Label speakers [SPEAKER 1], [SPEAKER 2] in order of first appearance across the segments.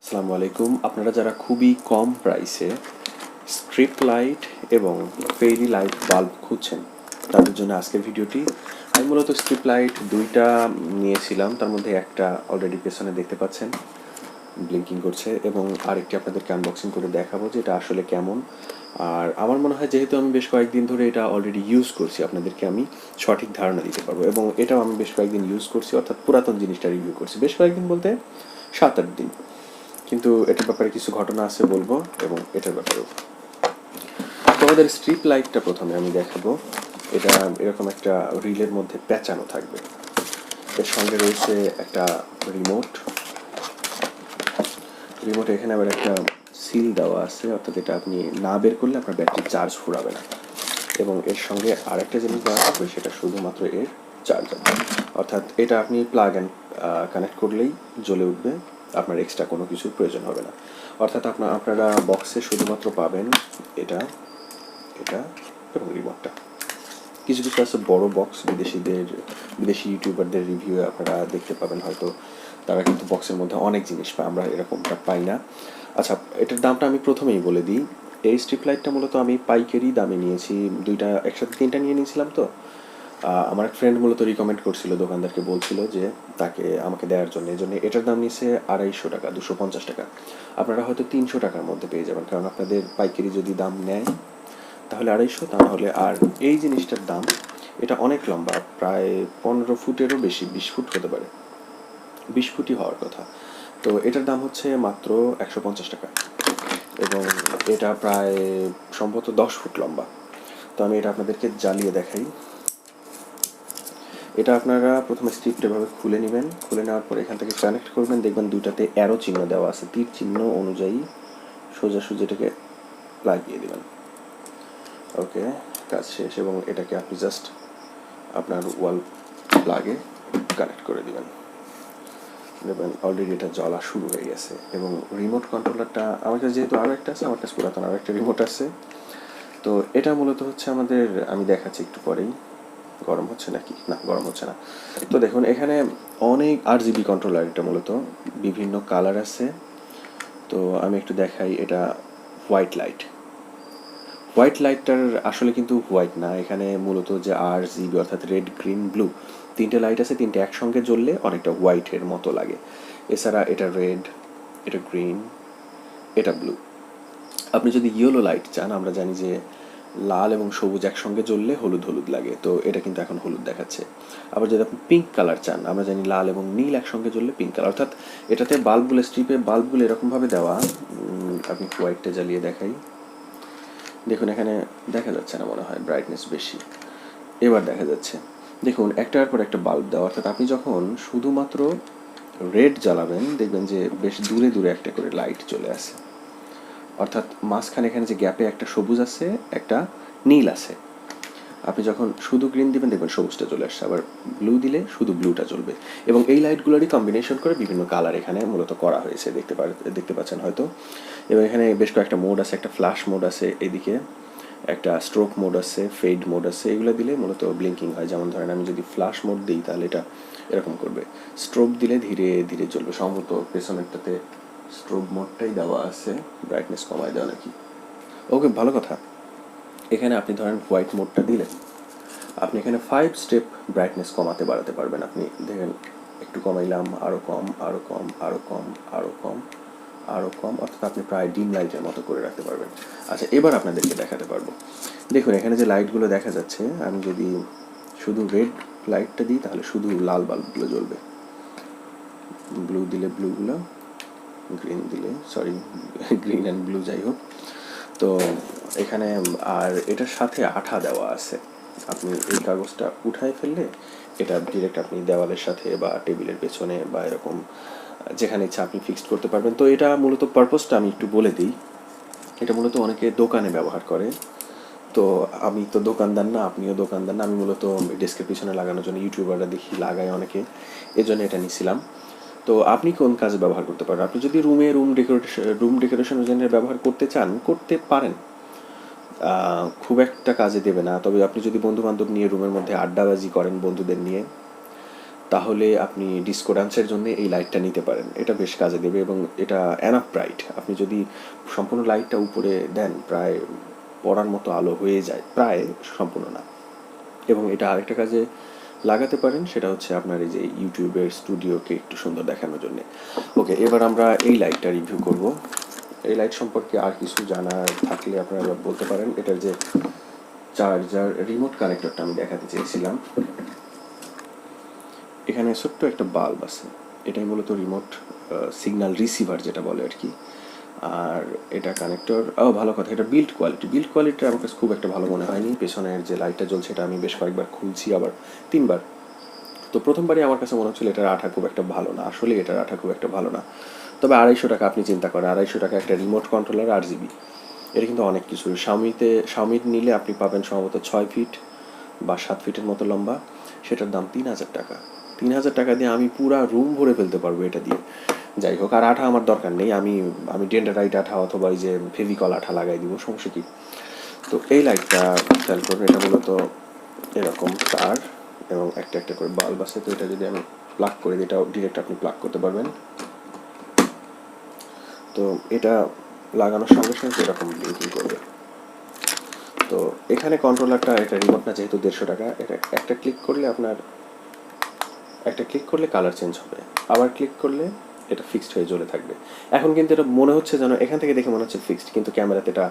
[SPEAKER 1] আসসালামু আলাইকুম। আপনারা যারা খুবই কম প্রাইসে স্ট্রিপ লাইট এবং ফেরি লাইট বাল্ব খুঁজছেন তাদের জন্য আজকের ভিডিওটি। আমি মূলত স্ট্রিপ লাইট দুইটা নিয়েছিলাম, তার মধ্যে একটা অলরেডি পেছনে দেখতে পাচ্ছেন ব্লিঙ্কিং করছে, এবং আরেকটি আপনাদেরকে আনবক্সিং করে দেখাবো যে এটা আসলে কেমন। আর আমার মনে হয় যেহেতু আমি বেশ কয়েকদিন ধরে এটা অলরেডি ইউজ করছি, আপনাদেরকে আমি সঠিক ধারণা দিতে পারবো। এবং এটাও আমি বেশ কয়েকদিন ইউজ করছি, অর্থাৎ পুরাতন জিনিসটা রিভিউ করছি। বেশ কয়েকদিন বলতে 7-8 দিন, কিন্তু এটার ব্যাপারে কিছু ঘটনা আছে বলবো, এবং এটার ব্যাপারেও। তো আমাদের স্ট্রিপ লাইটটা প্রথমে আমি দেখাবো। এটা এরকম একটা রিলের মধ্যে পেঁচানো থাকবে। এর সঙ্গে রয়েছে একটা রিমোট। এখানে আবার একটা সিল দেওয়া আছে, অর্থাৎ এটা আপনি না বের করলে আপনার ব্যাটারি চার্জ ফুরাবে না। এবং এর সঙ্গে আরেকটা জিনিস দেওয়া থাকবে, সেটা শুধুমাত্র এর চার্জার। অর্থাৎ এটা আপনি প্লাগ অ্যান্ড কানেক্ট করলেই জ্বলে উঠবে, আপনার এক্সট্রা কোনো কিছুর প্রয়োজন হবে না। অর্থাৎ আপনারা বক্সে শুধুমাত্র পাবেন এটা, এটা এবং রিমোটটা। কিছু কিছু আছে বড় বক্স, বিদেশি ইউটিউবারদের রিভিউ আপনারা দেখতে পাবেন হয়তো, তারা কিন্তু বক্সের মধ্যে অনেক জিনিস পায়, আমরা এরকমটা পাই না। আচ্ছা, এটার দামটা আমি প্রথমেই বলে দিই। এই স্ট্রিপ লাইটটা মূলত আমি পাইকারি দামে নিয়েছি, দুইটা একসাথে তিনটা নিয়ে নিয়েছিলাম। তো আমার এক ফ্রেন্ড মূলত রিকমেন্ড করছিল, দোকানদারকে বলছিল যে তাকে আমাকে দেওয়ার জন্য, এই জন্য এটার দাম নিচ্ছে 250 টাকা, 250 টাকা। আপনারা হয়তো 300 টাকার মধ্যে পেয়ে যাবেন, কারণ আপনাদের পাইকারি যদি দাম নেয় তাহলে 250, তা নাহলে। আর এই জিনিসটার দাম, এটা অনেক লম্বা, প্রায় 15 ফুটেরও বেশি, 20 ফুট হতে পারে, 20 ফুটই হওয়ার কথা। তো এটার দাম হচ্ছে মাত্র 150 টাকা, এবং এটা প্রায় সম্ভবত 10 ফুট লম্বা। তো আমি এটা আপনাদেরকে জ্বালিয়ে দেখাই। এটা আপনারা প্রথমে স্ট্রিপটা এভাবে খুলে নেবেন, খুলে নেওয়ার পর এখান থেকে কানেক্ট করবেন, দেখবেন দুইটাতে অ্যারো চিহ্ন দেওয়া আছে, তীর চিহ্ন অনুযায়ী সোজাসুজি এটাকে লাগিয়ে দেবেন। ওকে, কাজ শেষ। এবং এটাকে আপনি জাস্ট আপনার ওয়াল প্লাগে কানেক্ট করে দেবেন। দেখবেন অলরেডি এটা জ্বলা শুরু হয়ে গেছে। এবং রিমোট কন্ট্রোলারটা আমার কাছে যেহেতু আরও একটা আছে, আমার কাছে পুরাতন আরও একটা রিমোট আছে। তো এটা মূলত হচ্ছে আমাদের, আমি দেখাচ্ছি একটু পরেই। গরম হচ্ছে নাকি? না, গরম হচ্ছে না। তো দেখুন এখানে অনেক RGB কন্ট্রোলার, এটা মূলত বিভিন্ন কালার আছে। তো আমি একটু দেখাই। এটা হোয়াইট লাইটটার আসলে কিন্তু হোয়াইট না, এখানে মূলত যে RGB অর্থাৎ রেড, গ্রিন, ব্লু, তিনটে লাইট আছে। তিনটে একসঙ্গে জ্বললে অনেকটা হোয়াইটের মতো লাগে। এছাড়া এটা রেড, এটা গ্রিন, এটা ব্লু। আপনি যদি ইয়েলো লাইট চান, আমরা জানি যে লাল এবং সবুজ একসঙ্গে জ্বললে হলুদ হলুদ লাগে, তো এটা কিন্তু এখন হলুদ দেখাচ্ছে। আবার যদি আপনি পিঙ্ক কালার চান, আমরা জানি লাল এবং নীল একসঙ্গে জ্বললে পিঙ্ক কালার। অর্থাৎ এটাতে বাল্বগুলো, স্ট্রিপে বাল্বগুলো এরকমভাবে দেওয়া। আপনি হোয়াইটটা জ্বালিয়ে দেখাই। দেখুন এখানে দেখা যাচ্ছে না মনে হয়, ব্রাইটনেস বেশি। এবার দেখা যাচ্ছে। দেখুন একটার পর একটা বাল্ব দেওয়া, অর্থাৎ আপনি যখন শুধুমাত্র রেড জ্বালাবেন দেখবেন যে বেশ দূরে দূরে একটা করে লাইট চলে আসে। অর্থাৎ মাঝখানে এখানে যে গ্যাপে একটা সবুজ আছে, একটা নীল আছে। আপনি যখন শুধু গ্রিন দিবেন দেখবেন সবুজটা চলে আসছে, আবার ব্লু দিলে শুধু ব্লুটা জ্বলবে। এবং এই লাইটগুলোরই কম্বিনেশন করে বিভিন্ন কালার এখানে মূলত করা হয়েছে, দেখতে পাচ্ছেন হয়তো। এবং এখানে বেশ কয়েকটা মোড আছে, একটা ফ্ল্যাশ মোড আছে, এদিকে একটা স্ট্রোক মোড আছে, ফেড মোড আছে। এগুলো দিলে মূলত ব্লিঙ্কিং হয়। যেমন ধরেন আমি যদি ফ্ল্যাশ মোড দিই তাহলে এটা এরকম করবে, স্ট্রোক দিলে ধীরে ধীরে জ্বলবে। সম্ভবত পেছনেরটাতে স্ট্রোক মোডটাই দেওয়া আছে, ব্রাইটনেস কমায় দেওয়া নাকি। ওকে, ভালো কথা। এখানে আপনি ধরেন হোয়াইট মোডটা দিলেন, আপনি এখানে 5 স্টেপ ব্রাইটনেস কমাতে বাড়াতে পারবেন। আপনি দেখেন একটু কমাইলাম, আরও কম, আরও কম, আরও কম, আরও কম, আরও কম, অর্থাৎ আপনি প্রায় ডিম লাইটের মতো করে রাখতে পারবেন। আচ্ছা, এবার আপনাদেরকে দেখাতে পারবো। দেখুন এখানে যে লাইটগুলো দেখা যাচ্ছে, আমি যদি শুধু রেড লাইটটা দিই তাহলে শুধু লাল বাল্বগুলো জ্বলবে, ব্লু দিলে ব্লুগুলো, গ্রিন দিলে গ্রিন অ্যান্ড ব্লু, যাই হোক। তো এখানে আর এটার সাথে আঠা দেওয়া আছে। আপনি এই কাগজটা উঠায় ফেললে এটা ডিরেক্ট আপনি দেওয়ালের সাথে বা টেবিলের পেছনে বা এরকম যেখানে ইচ্ছা আপনি ফিক্সড করতে পারবেন। তো এটা মূলত পারপোজটা আমি একটু বলে দিই। এটা মূলত অনেকে দোকানে ব্যবহার করে। তো আমি তো দোকানদার না, আপনিও দোকানদার না, আমি মূলত ডেস্কের পিছনে লাগানোর জন্য, ইউটিউবাররা দেখি লাগায় অনেকে, এজন্য এটা নিছিলাম। তো আপনি কোন কাজে ব্যবহার করতে পারেন? আপনি যদি রুম ডেকোরেশনের জন্য ব্যবহার করতে চান, করতে পারেন। খুব একটা কাজে দেবে না, তবে আপনি যদি বন্ধু বান্ধব নিয়ে রুমের মধ্যে আড্ডাবাজি করেন বন্ধুদের নিয়ে, তাহলে আপনি ডিস্কো ডান্সের জন্য এই লাইটটা নিতে পারেন। এটা বেশ কাজে দেবে এবং এটা এনাফ ব্রাইট। আপনি যদি সম্পূর্ণ লাইটটা উপরে দেন প্রায় পড়ার মতো আলো হয়ে যায়, প্রায়, সম্পূর্ণ না। এবং এটা আরেকটা কাজে লাগাতে পারেন, সেটা হচ্ছে আপনার এই যে ইউটিউবের স্টুডিওকে একটু সুন্দর দেখানোর জন্য। ওকে, এবার আমরা এই লাইটটা রিভিউ করব। এই লাইট সম্পর্কে আর কিছু জানার থাকলে আপনারা বলতে পারেন। এটার যে চার্জার রিমোট কানেক্টরটা আমি দেখাতে চেয়েছিলাম। এখানে ছোট্ট একটা বাল্ব আছে, এটাই মূলত রিমোট সিগন্যাল রিসিভার যেটা বলে আর কি। আর এটা কানেক্টর, ভালো কথা, এটা বিল্ড কোয়ালিটিটা আমার কাছে খুব একটা ভালো মনে হয়নি। পেছনের যে লাইটটা জ্বলছে এটা আমি বেশ কয়েকবার খুলছি, আবার 3বার। তো প্রথমবারই আমার কাছে মনে হচ্ছিল এটার আঠা খুব একটা ভালো না, আসলে এটার আঠা খুব একটা ভালো না। তবে 250 টাকা, আপনি চিন্তা করেন 250 টাকা একটা রিমোট কন্ট্রোলার RGB, এটা কিন্তু অনেক কিছু। শাওমির নিলে আপনি পাবেন সম্ভবত 6 ফিট বা 7 ফিটের মতো লম্বা, সেটার দাম 3000 টাকা। 3000 টাকা দিয়ে আমি পুরা রুম ভরে ফেলতে পারবো এটা দিয়ে। যাই হোক, আর আঠা আমার দরকার নেই, আমি ডেন্ডারাইট আঠা অথবা এই যে ফেভিকল আঠা লাগাই দিব, সমস্যা কি। তো এই লাইটটা খেয়াল করুন, এটা মূলত এরকম তার এবং একটা একটা করে বাল্ব আছে। তো এটা যদি আমি প্লাগ করে দিই, এটাও ডিরেক্ট আপনি প্লাগ করতে পারবেন। তো এটা লাগানোর সঙ্গে সঙ্গে এরকম ব্লিঙ্কিং করবে। তো এখানে কন্ট্রোলারটা, এটা রিমোট না যেহেতু 150 টাকা, এটা একটা ক্লিক করলে কালার চেঞ্জ হবে, আবার ক্লিক করলে এটা ফিক্সড হয়ে জ্বলে থাকবে। এখন কিন্তু এটা মনে হচ্ছে যেন, এখান থেকে দেখে মনে হচ্ছে ফিক্সড, কিন্তু ক্যামেরাতে এটা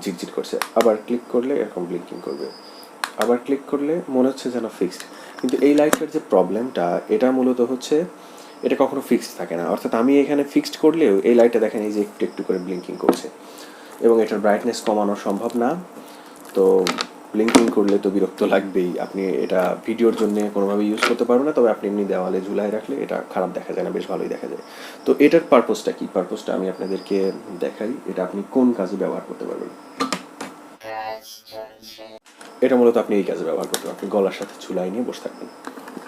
[SPEAKER 1] ঝিটঝিট করছে। আবার ক্লিক করলে এরকম ব্লিঙ্কিং করবে, আবার ক্লিক করলে মনে হচ্ছে যেন ফিক্সড। কিন্তু এই লাইটটার যে প্রবলেমটা, এটা মূলত হচ্ছে এটা কখনো ফিক্সড থাকে না। অর্থাৎ আমি এখানে ফিক্সড করলেও এই লাইটটা দেখেন এই যে একটু একটু করে ব্লিঙ্কিং করছে, এবং এটার ব্রাইটনেস কমানো সম্ভব না। তো ব্লিঙ্কিং করলে তো বিরক্ত লাগবেই। আপনি এটা ভিডিওর জন্য কোনোভাবে ইউজ করতে পারবেন না, তবে আপনি এমনি দেওয়ালে ঝুলাই রাখলে এটা খারাপ দেখা যায় না, বেশ ভালোই দেখা যায়। তো এটার পারপোজটা কি, পারপোজটা আমি আপনাদেরকে দেখাই, এটা আপনি কোন কাজে ব্যবহার করতে পারবেন। এটা মূলত আপনি এই কাজে ব্যবহার করতে পারবেন, আপনি গলার সাথে ঝুলাই নিয়ে বসে থাকবেন।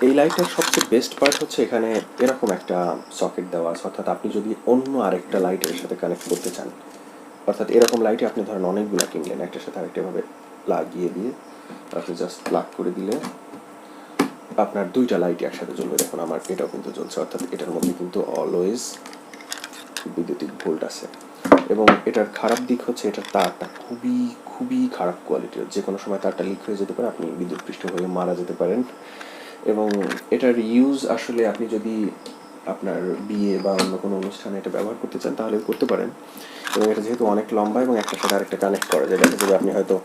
[SPEAKER 1] এই লাইটটার সবচেয়ে বেস্ট পার্ট হচ্ছে এখানে এরকম একটা সকেট দেওয়া আছে। অর্থাৎ আপনি যদি অন্য আরেকটা লাইটের সাথে কানেক্ট করতে চান, অর্থাৎ এরকম লাইটে আপনি ধরেন অনেকগুলো কিনলেন, একটার সাথে আরেকটাভাবে লাগিয়ে দিয়ে আপনি জাস্ট প্লাগ করে দিলে আপনার 2টা লাইট একসাথে জ্বলবে। দেখুন আমার এটাও কিন্তু জ্বলছে, অর্থাৎ এটার মধ্যে কিন্তু অলওয়েজ বৈদ্যুতিক ভোল্ট আছে। এবং এটার খারাপ দিক হচ্ছে এটার তারটা খুবই খুবই খারাপ কোয়ালিটির, যে কোনো সময় তারটা লিক হয়ে যেতে পারে, আপনি বিদ্যুৎপৃষ্ট হয়ে মারা যেতে পারেন। এবং এটার ইউজ আসলে আপনি যদি আপনার বিয়ে বা অন্য কোনো অনুষ্ঠানে এটা ব্যবহার করতে চান তাহলে করতে পারেন। এবং এটা যেহেতু অনেক লম্বা এবং একটার সাথে আরেকটা কানেক্ট করা যায়, দেখা যাবে আপনি হয়তো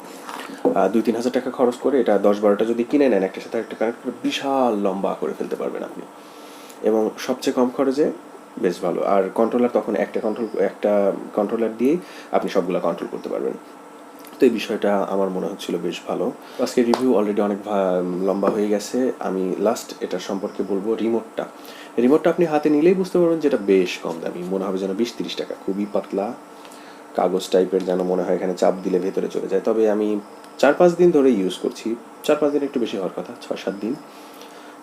[SPEAKER 1] 2-3 হাজার টাকা খরচ করে এটা 10-12টা যদি কিনে নেন, একটার সাথে আরেকটা কানেক্ট করে বিশাল লম্বা করে ফেলতে পারবেন আপনি, এবং সবচেয়ে কম খরচে বেশ ভালো। আর কন্ট্রোলার তখন একটা কন্ট্রোলার দিয়েই আপনি সবগুলো কন্ট্রোল করতে পারবেন। তো এই বিষয়টা আমার মনে হচ্ছিল বেশ ভালো। আজকে রিভিউ অলরেডি অনেক লম্বা হয়ে গেছে। আমি লাস্ট এটা সম্পর্কে বলবো রিমোটটা আপনি হাতে নিলেই বুঝতে পারবেন যেটা বেশ কম দামি, মনে হবে যেন 20-30 টাকা, খুবই পাতলা কাগজ টাইপের, যেন মনে হয় এখানে চাপ দিলে ভেতরে চলে যায়। তবে আমি 4-5 দিন ধরে ইউজ করছি, 4-5 দিন একটু বেশি হওয়ার কথা, 6-7 দিন,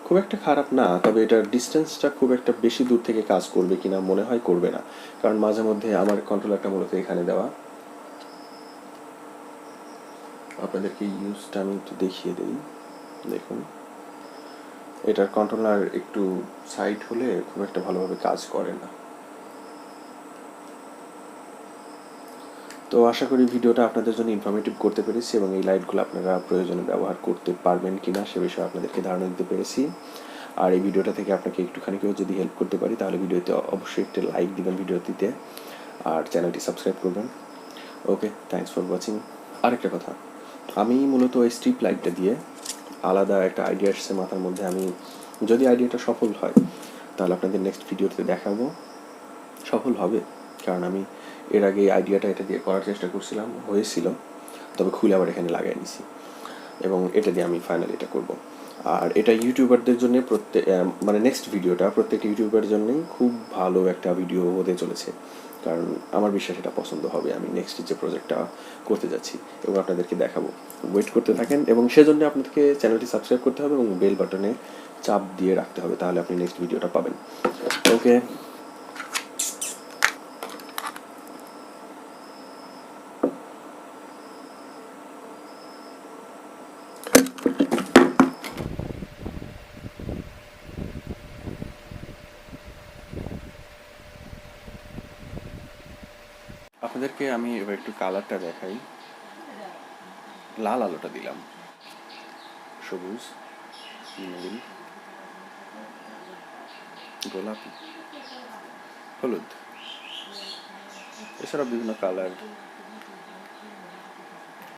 [SPEAKER 1] খুব একটা খারাপ না। তবে এটার ডিস্টেন্সটা খুব একটা বেশি দূর থেকে কাজ করবে কিনা মনে হয় করবে না, কারণ মাঝে মধ্যে আমার কন্ট্রোলারটা মূলত এখানে দেওয়া। আপনাদেরকে ইউজটা আমি একটু দেখিয়ে দিই। দেখুন এটার কন্ট্রোলার একটু সাইড হলে খুব একটা ভালোভাবে কাজ করে না। তো আশা করি ভিডিওটা আপনাদের জন্য ইনফরমেটিভ করতে পেরেছি, এবং এই লাইটগুলো আপনারা প্রয়োজনে ব্যবহার করতে পারবেন কিনা সে বিষয়ে আপনাদেরকে ধারণা দিতে পেরেছি। আর এই ভিডিওটা থেকে আপনাকে একটুখানি কেউ যদি হেল্প করতে পারি তাহলে ভিডিওতে অবশ্যই একটা লাইক দিবেন ভিডিওটিতে, আর চ্যানেলটি সাবস্ক্রাইব করবেন। ওকে, থ্যাঙ্কস ফর ওয়াচিং। আরেকটা কথা, আমি মূলত এই স্ট্রিপ লাইটটা দিয়ে আলাদা একটা আইডিয়া আসছে মাথার মধ্যে। আমি যদি আইডিয়াটা সফল হয় তাহলে আপনাদের নেক্সট ভিডিওতে দেখাবো। সফল হবে, কারণ আমি এর আগে এই আইডিয়াটা এটা দিয়ে করার চেষ্টা করছিলাম, হয়েছিল, তবে খুলে আবার এখানে লাগাই নিছি, এবং এটা দিয়ে আমি ফাইনালি এটা করব। আর এটা ইউটিউবারদের জন্য মানে নেক্সট ভিডিওটা প্রত্যেকটা ইউটিউবারের জন্যই খুব ভালো একটা ভিডিও হতে চলেছে, কারণ আমার বিশ্বাস এটা পছন্দ হবে। আমি নেক্সট যে প্রজেক্টটা করতে যাচ্ছি এবং আপনাদেরকে দেখাবো, ওয়েট করতে থাকেন। এবং সেজন্য আপনাদেরকে চ্যানেলটি সাবস্ক্রাইব করতে হবে এবং বেল বাটনে চাপ দিয়ে রাখতে হবে, তাহলে আপনি নেক্সট ভিডিওটা পাবেন। ওকে। আপনাদেরকে আমি এবার একটু কালারটা দেখাই। লাল আলোটা দিলাম, সবুজ, নীল, গোলাপি, হলুদ, এছাড়া বিভিন্ন কালার